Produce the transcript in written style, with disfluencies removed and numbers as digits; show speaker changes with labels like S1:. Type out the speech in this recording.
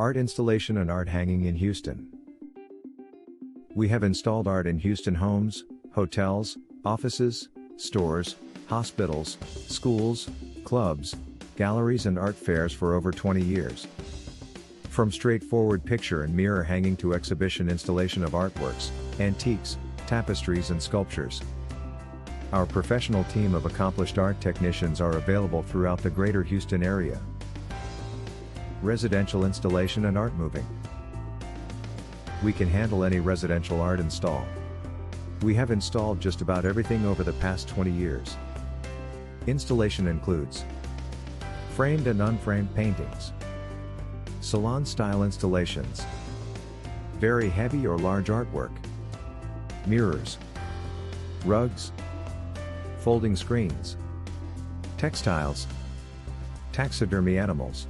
S1: Art installation and art hanging in Houston. We have installed art in Houston homes, hotels, offices, stores, hospitals, schools, clubs, galleries and art fairs for over 20 years. From straightforward picture and mirror hanging to exhibition installation of artworks, antiques, tapestries and sculptures. Our professional team of accomplished art technicians are available throughout the greater Houston area. Residential installation and art moving. We can handle any residential art install. We have installed just about everything over the past 20 years. Installation includes framed and unframed paintings, salon style installations, very heavy or large artwork, mirrors, rugs, folding screens, textiles, taxidermy animals,